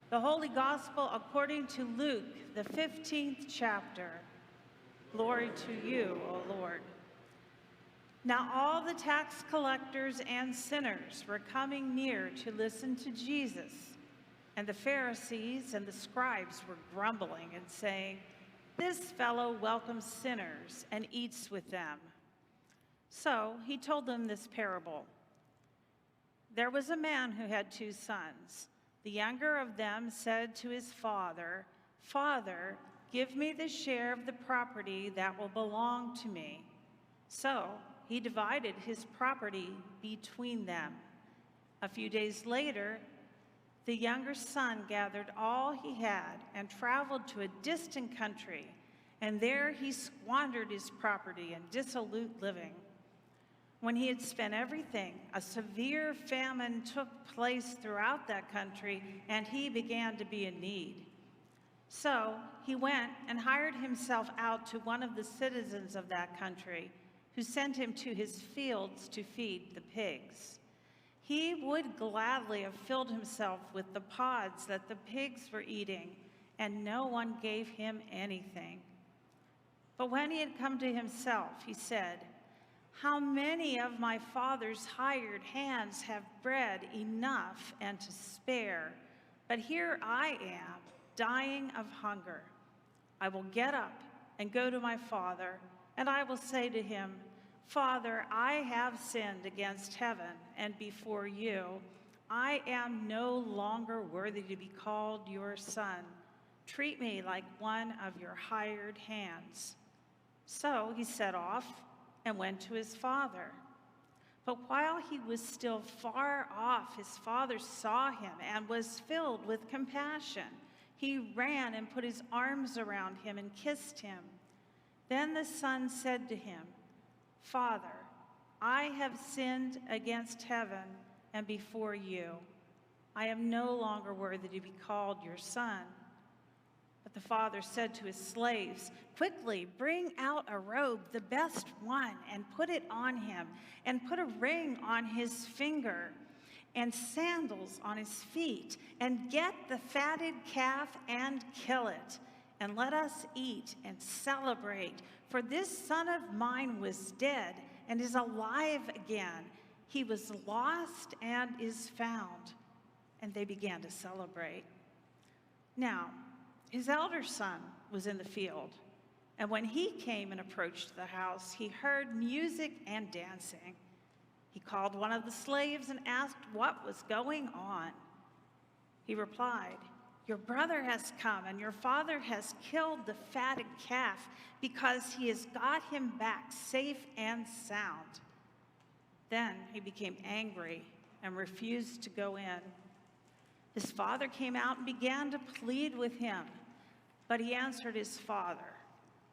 The Holy Gospel according to Luke, the 15th chapter. Glory to you, O Lord. Now all the tax collectors and sinners were coming near to listen to Jesus, and the Pharisees and the scribes were grumbling and saying, "This fellow welcomes sinners and eats with them." So he told them this parable. There was a man who had 2 sons. The younger of them said to his father, "Father, give me the share of the property that will belong to me." So he divided his property between them. A few days later, the younger son gathered all he had and traveled to a distant country, and there he squandered his property in dissolute living. When he had spent everything, a severe famine took place throughout that country, and he began to be in need. So he went and hired himself out to one of the citizens of that country, who sent him to his fields to feed the pigs. He would gladly have filled himself with the pods that the pigs were eating, and no one gave him anything. But when he had come to himself, he said, "How many of my father's hired hands have bread enough and to spare, but here I am, dying of hunger. I will get up and go to my father, and I will say to him, 'Father, I have sinned against heaven and before you. I am no longer worthy to be called your son. Treat me like one of your hired hands.' So he set off and went to his father. But while he was still far off, his father saw him and was filled with compassion. He ran and put his arms around him and kissed him. Then the son said to him, 'Father, I have sinned against heaven and before you. I am no longer worthy to be called your son.' But the father said to his slaves, 'Quickly, bring out a robe, the best one, and put it on him, and put a ring on his finger, and sandals on his feet, and get the fatted calf and kill it, and let us eat and celebrate. For this son of mine was dead and is alive again. He was lost and is found.' And they began to celebrate. Now, his elder son was in the field, and when he came and approached the house, he heard music and dancing. He called one of the slaves and asked what was going on. He replied, 'Your brother has come, and your father has killed the fatted calf because he has got him back safe and sound.' Then he became angry and refused to go in. His father came out and began to plead with him. But he answered his father,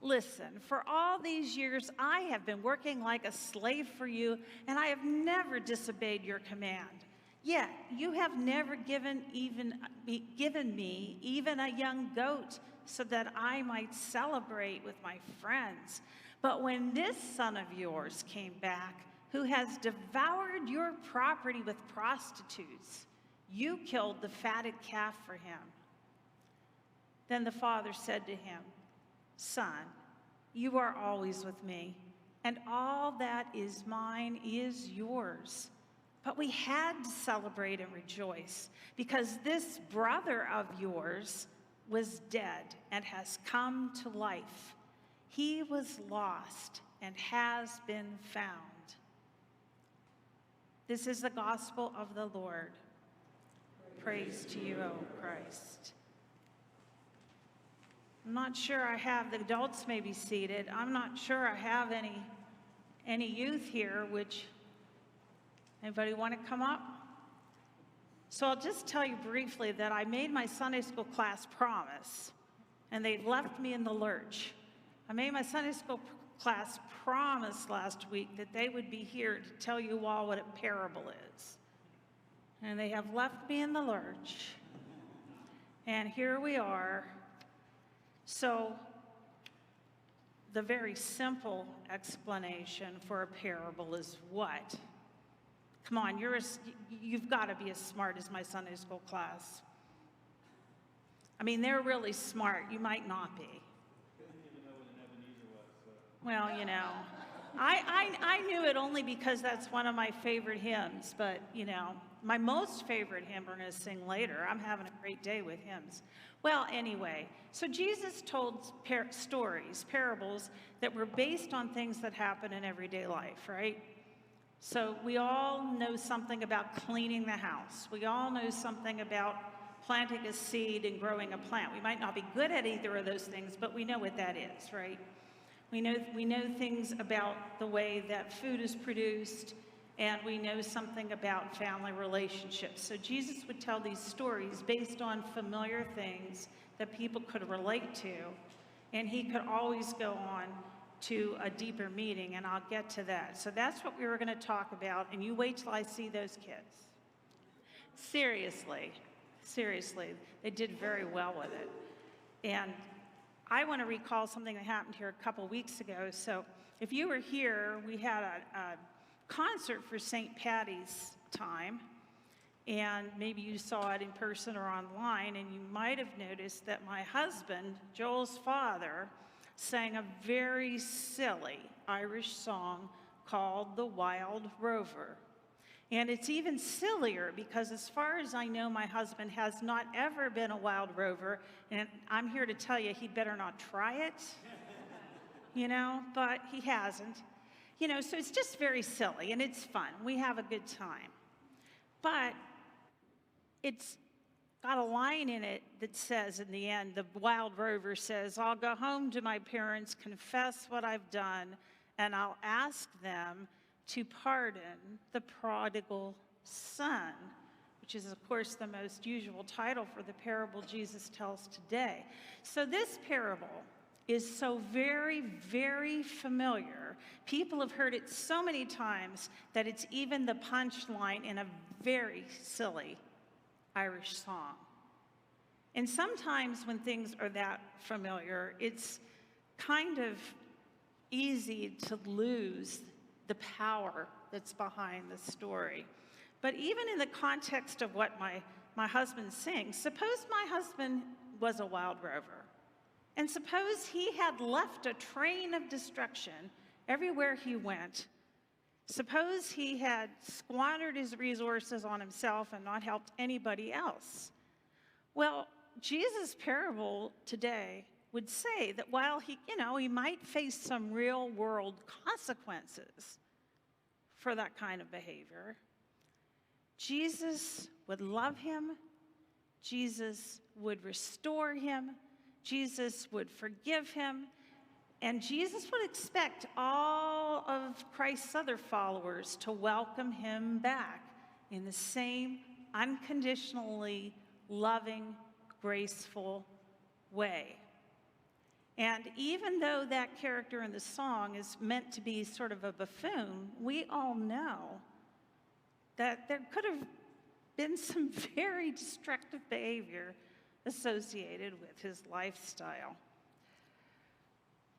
'Listen, for all these years I have been working like a slave for you, and I have never disobeyed your command. Yet you have never given me even a young goat so that I might celebrate with my friends. But when this son of yours came back, who has devoured your property with prostitutes, you killed the fatted calf for him.' Then the father said to him, 'Son, you are always with me, and all that is mine is yours. But we had to celebrate and rejoice, because this brother of yours was dead and has come to life. He was lost and has been found.'" This is the gospel of the Lord. Praise to you, O Christ. I'm not sure I have, the adults may be seated. I'm not sure I have any youth here, anybody want to come up? So I'll just tell you briefly that I made my Sunday school class promise, and they left me in the lurch. I made my Sunday school class promise last week that they would be here to tell you all what a parable is. And they have left me in the lurch. And here we are. So the very simple explanation for a parable is what? Come on, you've got to be as smart as my Sunday school class. I mean, they're really smart. You might not be. Well, I knew it only because that's one of my favorite hymns, but, my most favorite hymn we're going to sing later. I'm having a great day with hymns. Well, anyway, so Jesus told stories, parables, that were based on things that happen in everyday life, right? So we all know something about cleaning the house. We all know something about planting a seed and growing a plant. We might not be good at either of those things, but we know what that is, right? We know things about the way that food is produced, and we know something about family relationships. So Jesus would tell these stories based on familiar things that people could relate to, and he could always go on to a deeper meaning, and I'll get to that. So that's what we were going to talk about, and you wait till I see those kids. Seriously, they did very well with it. And I want to recall something that happened here a couple weeks ago. So if you were here, we had a concert for St. Patty's time, and maybe you saw it in person or online, and you might have noticed that my husband, Joel's father, sang a very silly Irish song called The Wild Rover. And it's even sillier because as far as I know, my husband has not ever been a wild rover, and I'm here to tell you he'd better not try it, but he hasn't. So it's just very silly, and it's fun. We have a good time. But it's got a line in it that says, in the end, the wild rover says, "I'll go home to my parents, confess what I've done, and I'll ask them to pardon the prodigal son," which is, of course, the most usual title for the parable Jesus tells today. So this parable is so very, very familiar. People have heard it so many times that it's even the punchline in a very silly Irish song. And sometimes when things are that familiar, it's kind of easy to lose the power that's behind the story. But even in the context of what my husband sings, suppose my husband was a wild rover, and suppose he had left a train of destruction everywhere he went. Suppose he had squandered his resources on himself and not helped anybody else. Well, Jesus' parable today would say that while he might face some real world consequences for that kind of behavior, Jesus would love him, Jesus would restore him, Jesus would forgive him, and Jesus would expect all of Christ's other followers to welcome him back in the same unconditionally loving, graceful way. And even though that character in the song is meant to be sort of a buffoon, we all know that there could have been some very destructive behavior associated with his lifestyle.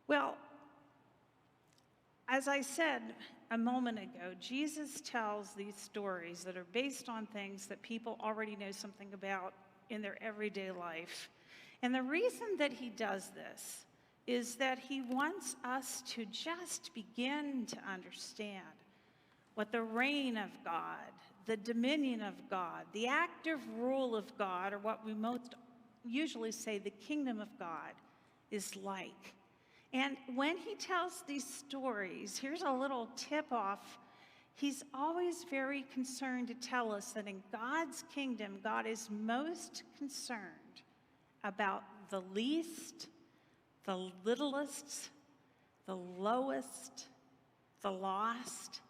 Well, as I said a moment ago, Jesus tells these stories that are based on things that people already know something about in their everyday life. And the reason that he does this is that he wants us to just begin to understand what the reign of God, the dominion of God, the active rule of God, or what we most usually say the kingdom of God, is like. And when he tells these stories, here's a little tip-off. He's always very concerned to tell us that in God's kingdom, God is most concerned about the least, the littlest, the lowest, the lost,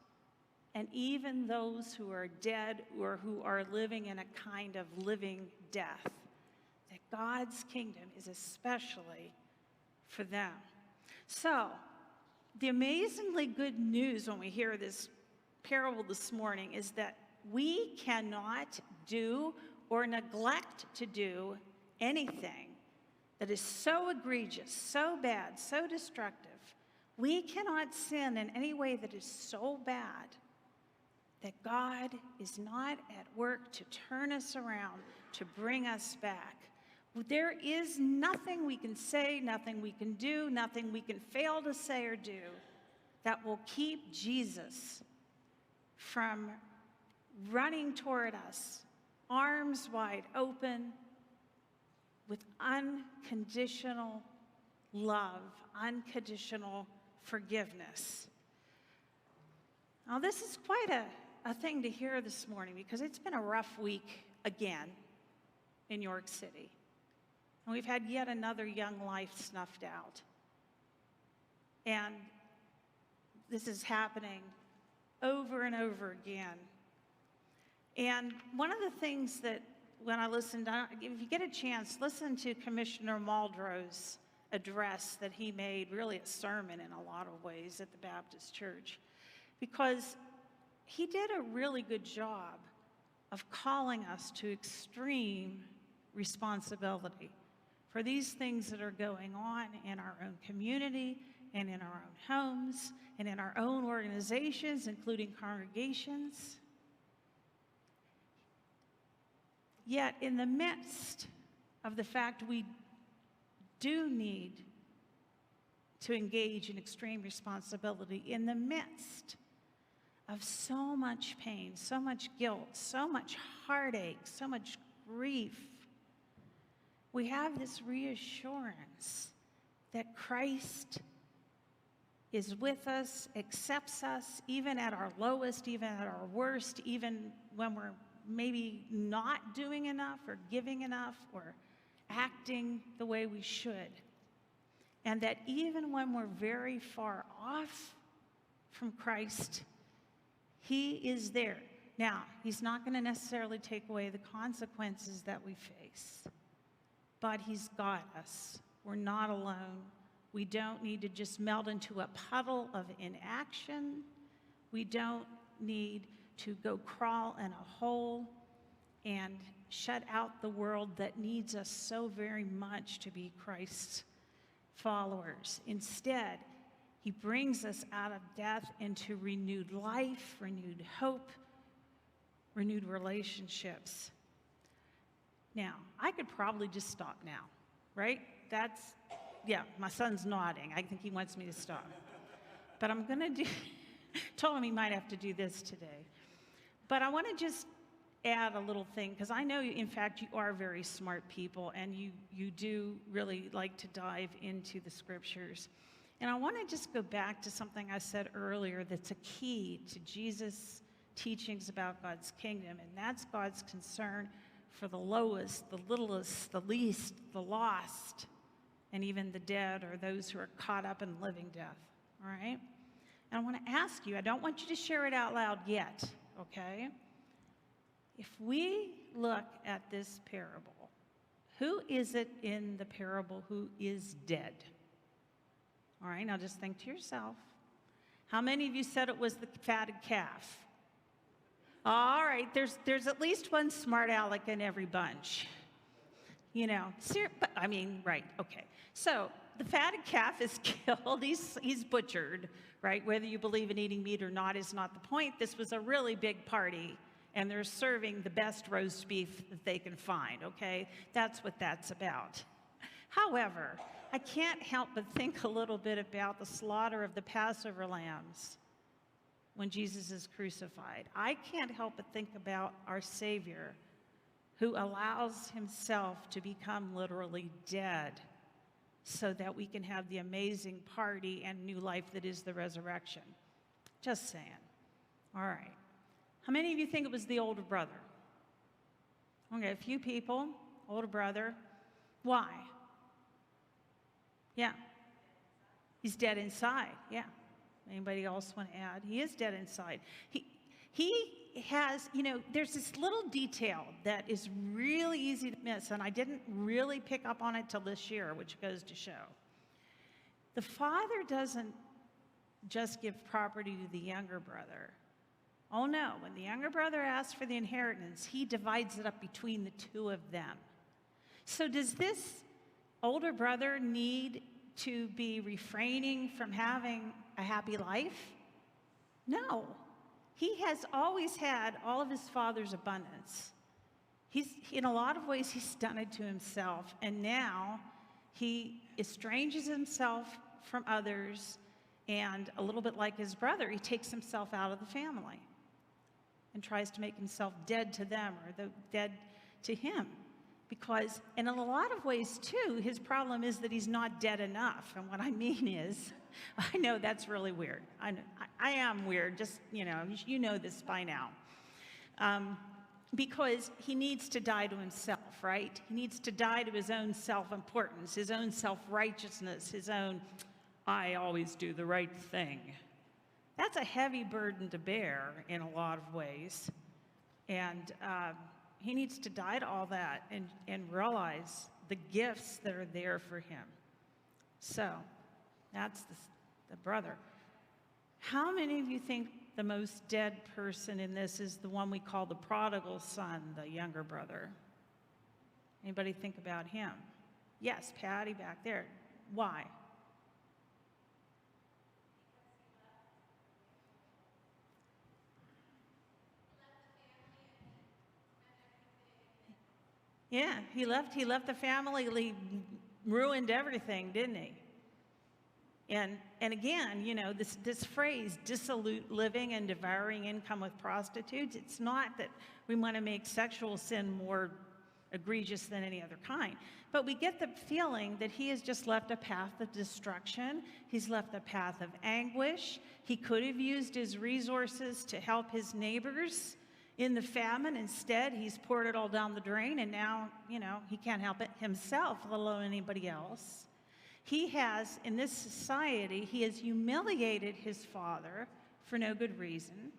and even those who are dead or who are living in a kind of living death. That God's kingdom is especially for them. So, the amazingly good news when we hear this parable this morning is that we cannot do or neglect to do anything that is so egregious, so bad, so destructive. We cannot sin in any way that is so bad that God is not at work to turn us around, to bring us back. There is nothing we can say, nothing we can do, nothing we can fail to say or do that will keep Jesus from running toward us, arms wide open, with unconditional love, unconditional forgiveness. Now, this is quite a thing to hear this morning because it's been a rough week again in York City. And we've had yet another young life snuffed out. And this is happening over and over again. And one of the things that when I listened, if you get a chance, listen to Commissioner Muldrow's address that he made, really a sermon in a lot of ways at the Baptist Church, because he did a really good job of calling us to extreme responsibility for these things that are going on in our own community and in our own homes and in our own organizations, including congregations. Yet in the midst of the fact we do need to engage in extreme responsibility, in the midst of so much pain, so much guilt, so much heartache, so much grief, we have this reassurance that Christ is with us, accepts us, even at our lowest, even at our worst, even when we're maybe not doing enough or giving enough or acting the way we should. And that even when we're very far off from Christ, he is there. Now, he's not going to necessarily take away the consequences that we face, but he's got us. We're not alone. We don't need to just melt into a puddle of inaction. We don't need to go crawl in a hole and shut out the world that needs us so very much to be Christ's followers. Instead, he brings us out of death into renewed life, renewed hope, renewed relationships. Now, I could probably just stop now, right? Yeah, my son's nodding. I think he wants me to stop. But I'm going to told him he might have to do this today. But I want to just add a little thing, because I know, in fact, you are very smart people, and you do really like to dive into the scriptures. And I want to just go back to something I said earlier that's a key to Jesus' teachings about God's kingdom, and that's God's concern for the lowest, the littlest, the least, the lost, and even the dead, or those who are caught up in living death, all right? And I want to ask you, I don't want you to share it out loud yet, okay? If we look at this parable, who is it in the parable who is dead? All right, now just think to yourself. How many of you said it was the fatted calf? All right, there's at least one smart aleck in every bunch. You know, right, okay. So the fatted calf is killed, he's butchered, right? Whether you believe in eating meat or not is not the point. This was a really big party, and they're serving the best roast beef that they can find, okay? That's what that's about. However, I can't help but think a little bit about the slaughter of the Passover lambs when Jesus is crucified. I can't help but think about our Savior, who allows himself to become literally dead so that we can have the amazing party and new life that is the resurrection. Just saying. All right. How many of you think it was the older brother? Okay, a few people. Older brother. Why? Yeah. He's dead inside. Yeah. Anybody else want to add? He is dead inside. He has, there's this little detail that is really easy to miss, and I didn't really pick up on it till this year, which goes to show. The father doesn't just give property to the younger brother. Oh no, when the younger brother asks for the inheritance, he divides it up between the two of them. So does this older brother need to be refraining from having a happy life? No. He has always had all of his father's abundance. in a lot of ways, he's done it to himself. And now he estranges himself from others. And a little bit like his brother, he takes himself out of the family and tries to make himself dead to them or dead to him. Because, and in a lot of ways, too, his problem is that he's not dead enough. And what I mean is, I know that's really weird. I am weird, just, you know this by now. Because he needs to die to himself, right? He needs to die to his own self-importance, his own self-righteousness, his own, I always do the right thing. That's a heavy burden to bear in a lot of ways. And he needs to die to all that and realize the gifts that are there for him. So that's the brother. How many of you think the most dead person in this is the one we call the prodigal son, the younger brother? Anybody think about him? Yes, Patty back there. Why? Yeah, he left the family, he ruined everything, didn't he? And again, this phrase, dissolute living and devouring income with prostitutes, it's not that we want to make sexual sin more egregious than any other kind. But we get the feeling that he has just left a path of destruction. He's left a path of anguish. He could have used his resources to help his neighbors in the famine. Instead, he's poured it all down the drain, and now, he can't help it himself, let alone anybody else. He has, in this society, he has humiliated his father for no good reason.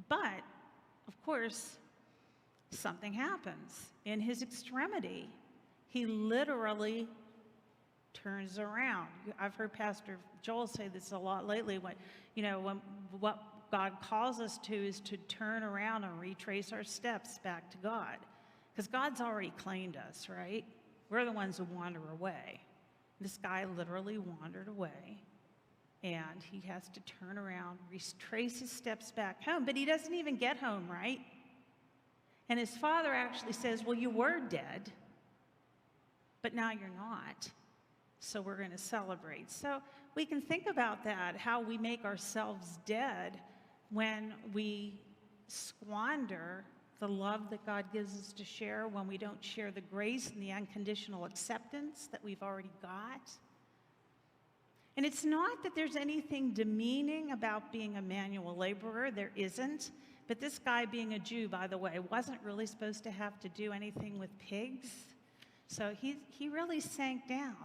But, of course, something happens. In his extremity, he literally turns around. I've heard Pastor Joel say this a lot lately. When what God calls us to is to turn around and retrace our steps back to God. Because God's already claimed us, right? We're the ones who wander away. This guy literally wandered away, and he has to turn around, retrace his steps back home, but he doesn't even get home, right? And his father actually says, well, you were dead, but now you're not, so we're going to celebrate. So we can think about that, how we make ourselves dead when we squander the love that God gives us to share, when we don't share the grace and the unconditional acceptance that we've already got. And it's not that there's anything demeaning about being a manual laborer. There isn't. But this guy, being a Jew, by the way, wasn't really supposed to have to do anything with pigs. So he really sank down.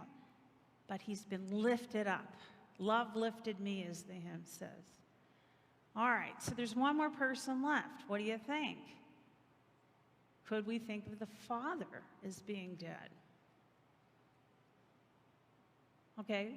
But he's been lifted up. Love lifted me, as the hymn says. All right, so there's one more person left. What do you think? Could we think of the father as being dead? Okay.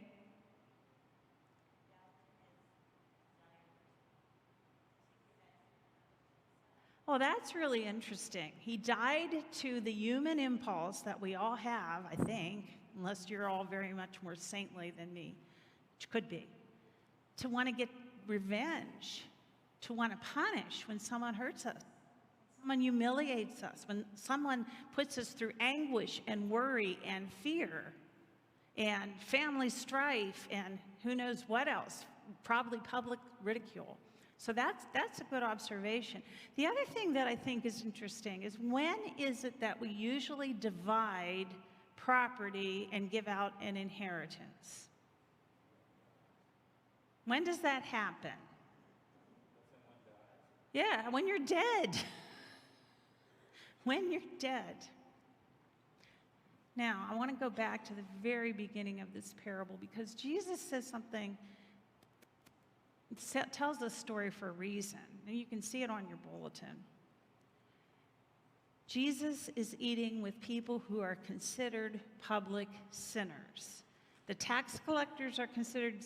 Well, that's really interesting. He died to the human impulse that we all have, I think, unless you're all very much more saintly than me, which could be, to want to get revenge, to want to punish when someone hurts us, someone humiliates us, when someone puts us through anguish and worry and fear and family strife and who knows what else, probably public ridicule. So that's a good observation. The other thing that I think is interesting is, when is it that we usually divide property and give out an inheritance? When does that happen? Yeah, when you're dead. When you're dead. Now, I want to go back to the very beginning of this parable, because Jesus says something, tells this story for a reason, and you can see it on your bulletin. Jesus is eating with people who are considered public sinners. The tax collectors are considered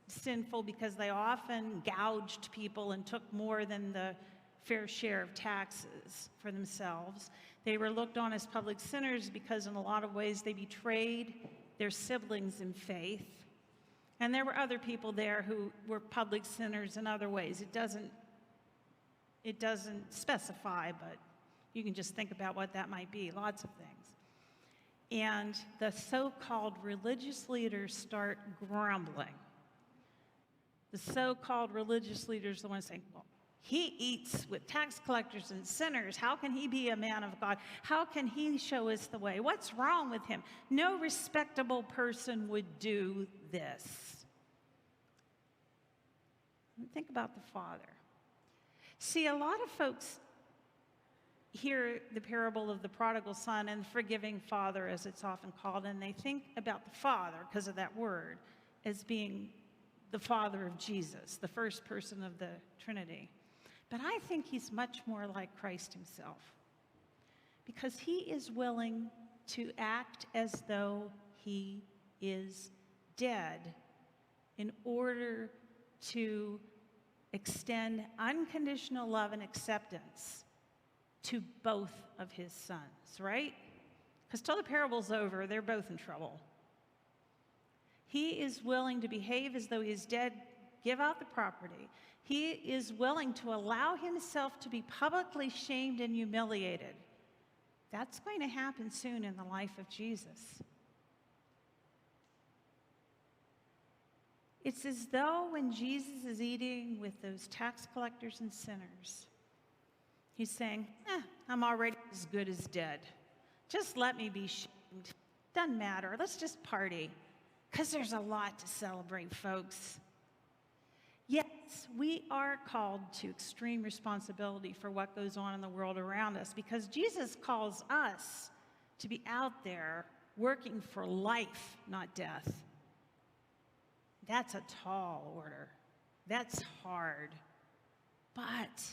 sinful because they often gouged people and took more than the fair share of taxes for themselves. They were looked on as public sinners because in a lot of ways they betrayed their siblings in faith. And there were other people there who were public sinners in other ways. it doesn't specify, but you can just think about what that might be, lots of things. And the so-called religious leaders start grumbling. The so-called religious leaders are the ones saying, well, he eats with tax collectors and sinners. How can he be a man of God? How can he show us the way? What's wrong with him? No respectable person would do this. Think about the Father. See, a lot of folks hear the parable of the prodigal son and the forgiving father, as it's often called, and they think about the Father, because of that word, as being the Father of Jesus, the first person of the Trinity. But I think he's much more like Christ himself, because he is willing to act as though he is dead in order to extend unconditional love and acceptance to both of his sons, right? Because till the parable's over, they're both in trouble. He is willing to behave as though he is dead, give out the property. He is willing to allow himself to be publicly shamed and humiliated. That's going to happen soon in the life of Jesus. It's as though when Jesus is eating with those tax collectors and sinners, he's saying, I'm already as good as dead. Just let me be shamed. Doesn't matter. Let's just party. Because there's a lot to celebrate, folks. Yes, we are called to extreme responsibility for what goes on in the world around us, because Jesus calls us to be out there working for life, not death. That's a tall order. That's hard. But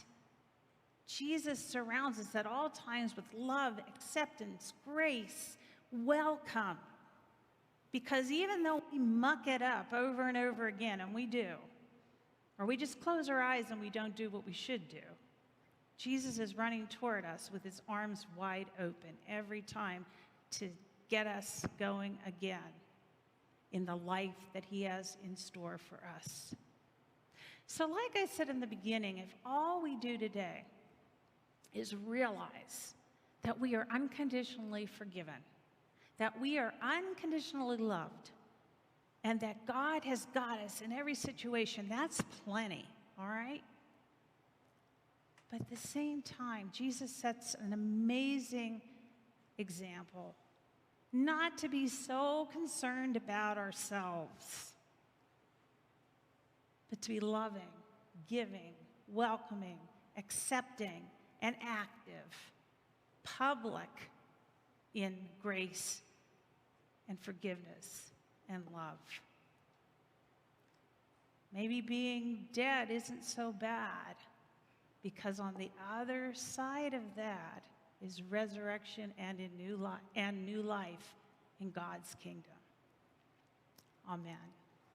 Jesus surrounds us at all times with love, acceptance, grace, welcome. Because even though we muck it up over and over again, and we do, or we just close our eyes and we don't do what we should do, Jesus is running toward us with his arms wide open every time to get us going again in the life that he has in store for us. So like I said in the beginning, if all we do today is realize that we are unconditionally forgiven, that we are unconditionally loved, and that God has got us in every situation, that's plenty, all right? But at the same time, Jesus sets an amazing example, not to be so concerned about ourselves, but to be loving, giving, welcoming, accepting, and active, public in grace and forgiveness and love. Maybe being dead isn't so bad, because on the other side of that is resurrection and new life in God's kingdom. Amen.